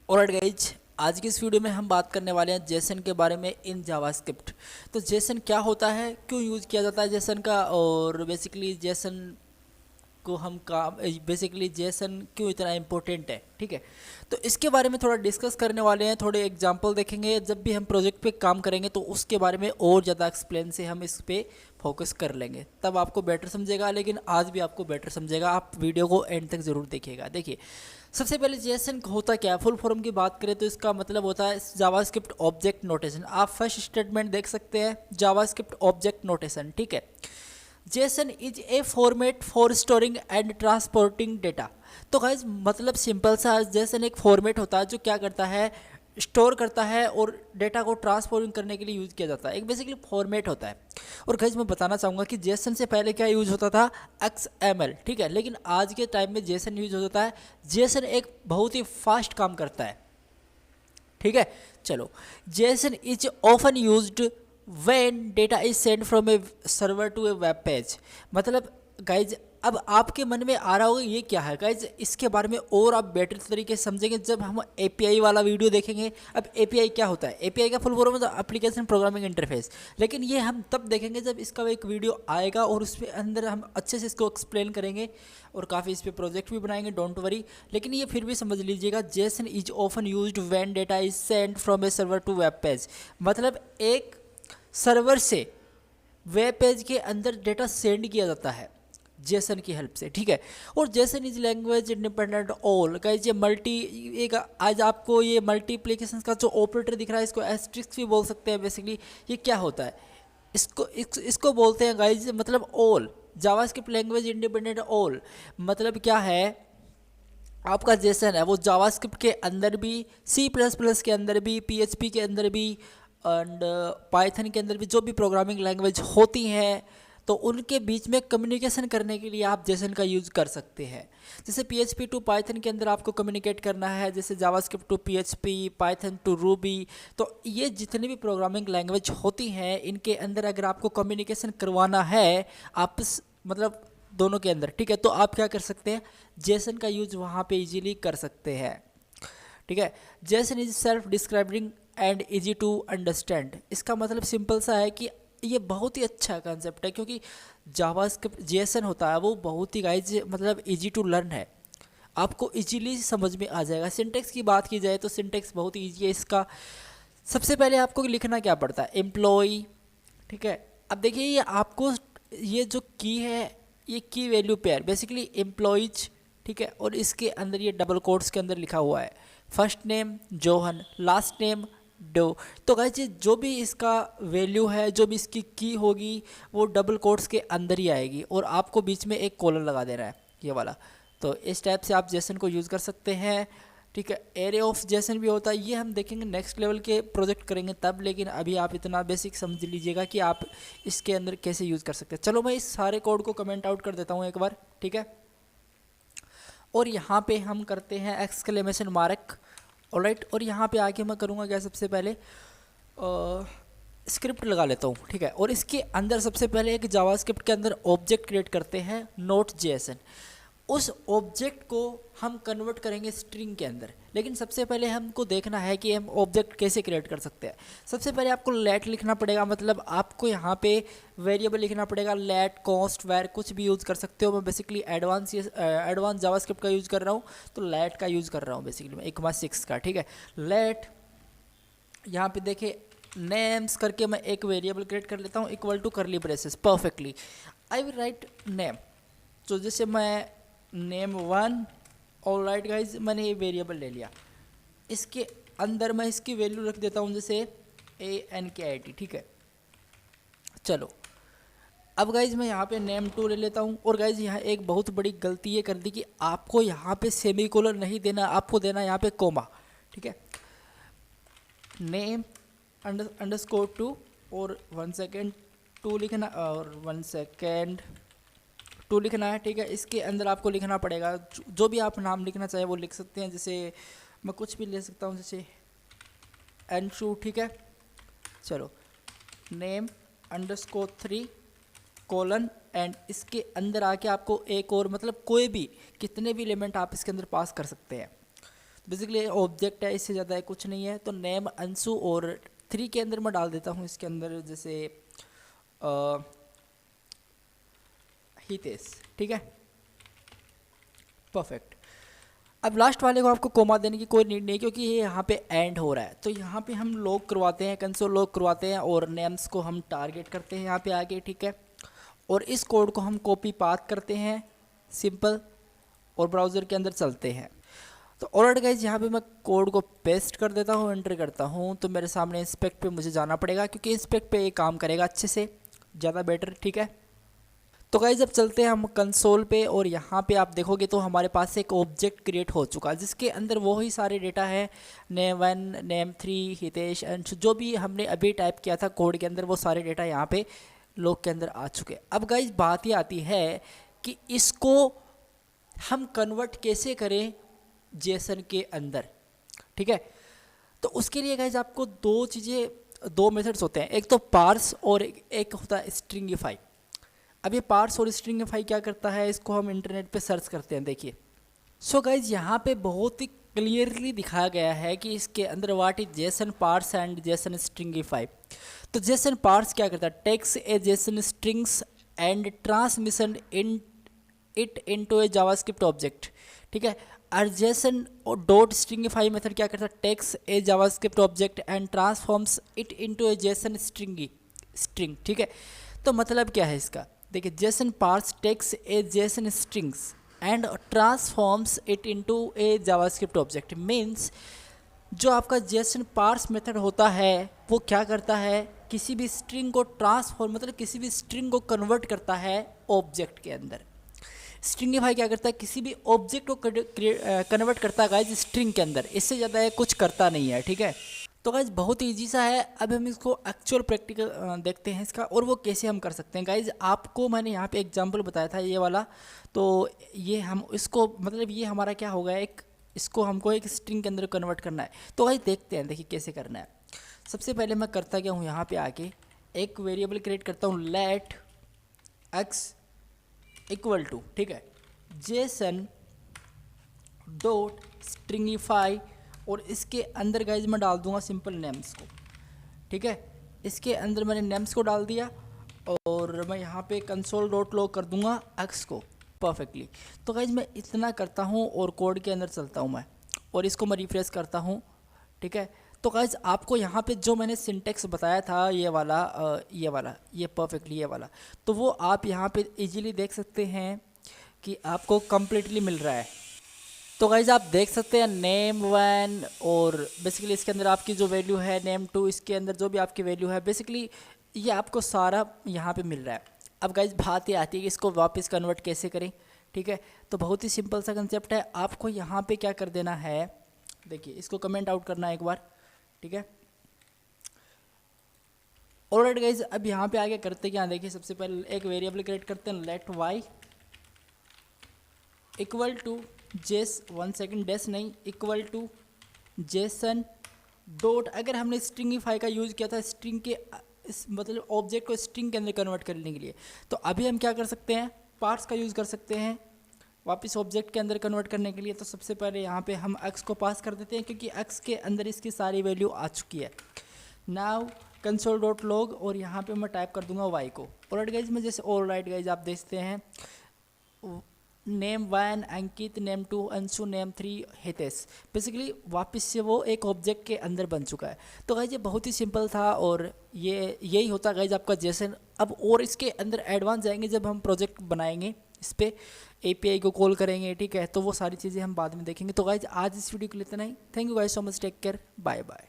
Alright guys, आज की इस वीडियो में हम बात करने वाले हैं जेसन के बारे में इन जावास्क्रिप्ट। तो जेसन क्या होता है, क्यों यूज़ किया जाता है जेसन का, और बेसिकली जेसन को हम काम बेसिकली जेसन क्यों इतना इम्पोर्टेंट है। ठीक है, तो इसके बारे में थोड़ा डिस्कस करने वाले हैं, थोड़े एग्जांपल देखेंगे। जब भी हम प्रोजेक्ट पे काम करेंगे तो उसके बारे में और ज़्यादा एक्सप्लेन से हम इस पे फोकस कर लेंगे, तब आपको बेटर समझेगा। लेकिन आज भी आपको बेटर समझेगा, आप वीडियो को एंड तक ज़रूर देखिएगा। देखिए, सबसे पहले जेसन होता क्या है, फुल फॉर्म की बात करें तो इसका मतलब होता है जावास्क्रिप्ट ऑब्जेक्ट नोटेशन। आप फर्स्ट स्टेटमेंट देख सकते हैं, जावास्क्रिप्ट ऑब्जेक्ट नोटेशन। ठीक है, JSON is a format for storing and transporting data. तो गाइज मतलब सिंपल सा, जेसन एक फॉर्मेट होता है जो क्या करता है, स्टोर करता है और डेटा को ट्रांसफॉर्मिंग करने के लिए यूज़ किया जाता है। एक बेसिकली फॉर्मेट होता है। और गाइज मैं बताना चाहूँगा कि जेसन से पहले क्या यूज़ होता था, XML। ठीक है, लेकिन आज के टाइम में जेसन यूज़ होता है। जेसन एक बहुत ही फास्ट काम करता है। ठीक है, चलो, JSON is often used when data is send from a server to a web page. मतलब गाइज अब आपके मन में आ रहा होगा ये क्या है। गाइज इसके बारे में और आप बेटर तरीके से समझेंगे जब हम API वाला वीडियो देखेंगे। अब API क्या होता है, API का फुल फॉर्म होता है एप्लीकेशन प्रोग्रामिंग इंटरफेस। लेकिन ये हम तब देखेंगे जब इसका एक वीडियो आएगा और उसके अंदर हम अच्छे से इसको एक्सप्लेन करेंगे और काफ़ी इस पर प्रोजेक्ट भी बनाएंगे, डोंट वरी। लेकिन ये फिर भी समझ लीजिएगा, JSON is often used when data is send from a server to web page. मतलब एक सर्वर से वेब पेज के अंदर डेटा सेंड किया जाता है जेसन की हेल्प से। ठीक है, और Jason is language independent all. Guys ये मल्टी, एक आज आपको ये मल्टीप्लिकेशन का जो ऑपरेटर दिख रहा है इसको एस्ट्रिक्स भी बोल सकते हैं। बेसिकली ये क्या होता है, इसको बोलते हैं गाइस मतलब all. JavaScript language independent all मतलब क्या है, आपका जेसन है वो जावास्क्रिप्ट के अंदर भी, C++ के अंदर भी, PHP के अंदर भी एंड पाइथन के अंदर भी, जो भी प्रोग्रामिंग लैंग्वेज होती हैं तो उनके बीच में कम्युनिकेशन करने के लिए आप जेसन का यूज़ कर सकते हैं। जैसे PHP टू पाइथन के अंदर आपको कम्युनिकेट करना है, जैसे JavaScript to PHP, Python to Ruby. तो ये जितनी भी प्रोग्रामिंग लैंग्वेज होती हैं इनके अंदर अगर आपको कम्युनिकेशन करवाना है आपस मतलब दोनों के अंदर, ठीक है, तो आप क्या कर सकते हैं, जेसन का यूज वहाँ पे इजीली कर सकते हैं। ठीक है, JSON is self describing and easy to understand. इसका मतलब सिंपल सा है कि ये बहुत ही अच्छा कंसेप्ट है, क्योंकि जावास्क्रिप्ट जेसन होता है वो बहुत ही गाइज मतलब इजी टू लर्न है, आपको इजीली समझ में आ जाएगा। सिंटेक्स की बात की जाए तो सिंटेक्स बहुत ईजी है इसका। सबसे पहले आपको लिखना क्या पड़ता है, एम्प्लॉई। ठीक है, अब देखिए ये आपको ये जो की है ये की वैल्यू पेयर बेसिकली एम्प्लॉइज। ठीक है, और इसके अंदर ये डबल कोट्स के अंदर लिखा हुआ है first name John, last name Doe. तो गाइस ये जो भी इसका वैल्यू है, जो भी इसकी की होगी वो डबल कोट्स के अंदर ही आएगी और आपको बीच में एक कॉलन लगा देना है ये वाला। तो इस टाइप से आप जेसन को यूज़ कर सकते हैं। ठीक है, एरे ऑफ जेसन भी होता है, ये हम देखेंगे नेक्स्ट लेवल के प्रोजेक्ट करेंगे तब। लेकिन अभी आप इतना बेसिक समझ लीजिएगा कि आप इसके अंदर कैसे यूज़ कर सकते हैं। चलो मैं इस सारे कोड को कमेंट आउट कर देता हूँ एक बार। ठीक है, और यहाँ पे हम करते हैं एक्सक्लेमेशन मार्क। ऑलराइट, और यहाँ पे आके मैं करूँगा क्या, सबसे पहले स्क्रिप्ट लगा लेता हूँ। ठीक है, और इसके अंदर सबसे पहले एक जावास्क्रिप्ट के अंदर ऑब्जेक्ट क्रिएट करते हैं नोट जेसन। उस ऑब्जेक्ट को हम कन्वर्ट करेंगे स्ट्रिंग के अंदर। लेकिन सबसे पहले हमको देखना है कि हम ऑब्जेक्ट कैसे क्रिएट कर सकते हैं। सबसे पहले आपको लेट लिखना पड़ेगा, मतलब आपको यहाँ पे वेरिएबल लिखना पड़ेगा, लेट कॉन्स्ट वैर कुछ भी यूज़ कर सकते हो। मैं बेसिकली एडवांस जावास्क्रिप्ट का यूज़ कर रहा हूँ तो लेट का यूज़ कर रहा हूँ बेसिकली मैं 1.6 का। ठीक है, लेट यहाँ पे देखिए नेम्स करके मैं एक वेरिएबल क्रिएट कर लेता हूँ equal to curly braces perfectly. I will write name, तो जैसे मैं name1। ऑल राइट गाइज, मैंने ये वेरिएबल ले लिया, इसके अंदर मैं इसकी वैल्यू रख देता हूँ जैसे ANKIT। ठीक है, चलो अब गाइज मैं यहाँ पे name2 ले लेता हूँ। और गाइज यहाँ एक बहुत बड़ी गलती ये कर दी कि आपको यहाँ पे सेमीकोलन नहीं देना, आपको देना यहाँ पे कोमा। ठीक है, नेम अंडरस्कोर 2 और 1 सेकेंड 2 लिखना और 1 सेकेंड 2 लिखना है। ठीक है, इसके अंदर आपको लिखना पड़ेगा जो भी आप नाम लिखना चाहें वो लिख सकते हैं। जैसे मैं कुछ भी ले सकता हूँ जैसे N2। ठीक है, चलो नेम अंडरस्कोर 3 कोलन एंड इसके अंदर आके आपको एक और मतलब कोई भी कितने भी एलिमेंट आप इसके अंदर पास कर सकते हैं। बेसिकली ऑब्जेक्ट है, इससे ज़्यादा है कुछ नहीं है। तो नेम अंशु और 3 के अंदर मैं डाल देता हूँ इसके अंदर जैसे हितेश, ठीक है, परफेक्ट। अब लास्ट वाले को आपको कोमा देने की कोई नीड नहीं, क्योंकि ये यहाँ पे एंड हो रहा है। तो यहाँ पे हम लॉक करवाते हैं, कंसोल लॉक करवाते हैं और नेम्स को हम टारगेट करते हैं यहाँ पे आगे, ठीक है। और इस कोड को हम कॉपी पाथ करते हैं सिंपल, और ब्राउज़र के अंदर चलते हैं। तो ऑलराइट गाइज, यहाँ पे मैं कोड को पेस्ट कर देता हूँ, एंटर करता हूँ। तो मेरे सामने इंस्पेक्ट पे मुझे जाना पड़ेगा, क्योंकि इंस्पेक्ट पे ये काम करेगा अच्छे से, ज़्यादा बेटर, ठीक है। तो गाइज अब चलते हैं हम कंसोल पे, और यहाँ पे आप देखोगे तो हमारे पास एक ऑब्जेक्ट क्रिएट हो चुका है, जिसके अंदर वो ही सारे डेटा है, नेम 1, नेम 3, हितेश, अंश, जो भी हमने अभी टाइप किया था कोड के अंदर, वो सारे डेटा यहाँ पे लॉग के अंदर आ चुके हैं। अब गाइज बात ये आती है कि इसको हम कन्वर्ट कैसे करें जेसन के अंदर, ठीक है। तो उसके लिए गाइज आपको दो मेथड्स होते हैं, एक तो पार्स और एक होता है स्ट्रिंगिफाई। अब ये पार्स और स्ट्रिंगिफाई क्या करता है, इसको हम इंटरनेट पे सर्च करते हैं, देखिए। सो गाइज यहाँ पे बहुत ही क्लियरली दिखाया गया है कि इसके अंदर what is JSON parse and JSON stringify. तो जेसन पार्स क्या करता है, takes a JSON strings and transmission in it into a JavaScript object, ठीक है। और जेसन डॉट स्ट्रिंगिफाई मेथड क्या करता है, takes a JavaScript object and transforms it into a JSON string, ठीक है। तो मतलब क्या है इसका, देखिए, JSON parse takes a JSON strings and transforms it into a JavaScript object. Means जो आपका जेसन पार्स मेथड होता है वो क्या करता है, किसी भी स्ट्रिंग को ट्रांसफॉर्म, मतलब किसी भी स्ट्रिंग को कन्वर्ट करता है ऑब्जेक्ट के अंदर। स्ट्रिंगिफाई क्या करता है, किसी भी ऑब्जेक्ट को कन्वर्ट करता है गाइज स्ट्रिंग के अंदर, इससे ज़्यादा है कुछ करता नहीं है, ठीक है। तो गाइज बहुत ईजी सा है। अब हम इसको एक्चुअल प्रैक्टिकल देखते हैं इसका, और वो कैसे हम कर सकते हैं। गाइज आपको मैंने यहाँ पे एग्जांपल बताया था ये वाला, तो ये हम इसको मतलब ये हमारा क्या होगा, इसको हमको एक स्ट्रिंग के अंदर कन्वर्ट करना है। तो गाइज देखते हैं, देखिए कैसे करना है। सबसे पहले मैं करता क्या हूँ, यहाँ पे आके एक वेरिएबल क्रिएट करता हूँ, लेट एक्स इक्वल टू, ठीक है, जेसन डॉट स्ट्रिंगिफाई, और इसके अंदर गाइज मैं डाल दूंगा सिंपल नेम्स को, ठीक है। इसके अंदर मैंने नेम्स को डाल दिया, और मैं यहाँ पे कंसोल डॉट लॉग कर दूंगा एक्स को परफेक्टली। तो गाइज मैं इतना करता हूँ और कोड के अंदर चलता हूँ मैं, और इसको मैं रिफ्रेश करता हूँ, ठीक है। तो गाइज आपको यहाँ पे जो मैंने सिंटेक्स बताया था ये परफेक्टली ये वाला, तो वो आप यहाँ पे इजीली देख सकते हैं कि आपको कम्प्लीटली मिल रहा है। तो गाइज आप देख सकते हैं नेम 1, और बेसिकली इसके अंदर आपकी जो वैल्यू है नेम 2, इसके अंदर जो भी आपकी वैल्यू है बेसिकली ये आपको सारा यहाँ पे मिल रहा है। अब गाइज बात ये आती है कि इसको वापस कन्वर्ट कैसे करें, ठीक है। तो बहुत ही सिंपल सा कंसेप्ट है, आपको यहाँ पे क्या कर देना है, देखिए इसको कमेंट आउट करना है एक बार, ठीक है। ऑलराइट गाइज, अब यहाँ पे आगे करते क्या, देखिए सबसे पहले एक वेरिएबल क्रिएट करते हैं, लेट वाई इक्वल टू जेस, 1 सेकेंड, डैश नहीं, इक्वल टू जेसन डॉट, अगर हमने स्ट्रिंगिफाई का यूज़ किया था स्ट्रिंग के मतलब ऑब्जेक्ट को स्ट्रिंग के अंदर कन्वर्ट करने के लिए, तो अभी हम क्या कर सकते हैं, पार्ट्स का यूज़ कर सकते हैं वापस ऑब्जेक्ट के अंदर कन्वर्ट करने के लिए। तो सबसे पहले यहाँ पे हम एक्स को पास कर देते हैं, क्योंकि एक्स के अंदर इसकी सारी वैल्यू आ चुकी है। नाउ कंसोल डॉट लॉग, और यहाँ पे मैं टाइप कर दूंगा वाई को। ऑलराइट गाइज, मैं जैसे ऑलराइट गाइज आप देखते हैं, name 1 Ankit, name 2 Anshu, name 3 Hitesh, basically वापस से वो एक ऑब्जेक्ट के अंदर बन चुका है। तो गाइज ये बहुत ही सिंपल था, और यही होता है गाइज आपका जेसन। अब और इसके अंदर एडवांस जाएंगे जब हम प्रोजेक्ट बनाएंगे, इस पर API को कॉल करेंगे, ठीक है। तो वो सारी चीज़ें हम बाद में देखेंगे। तो गाइज आज इस वीडियो के लिए इतना ही। Thank you guys so much, take care, bye bye.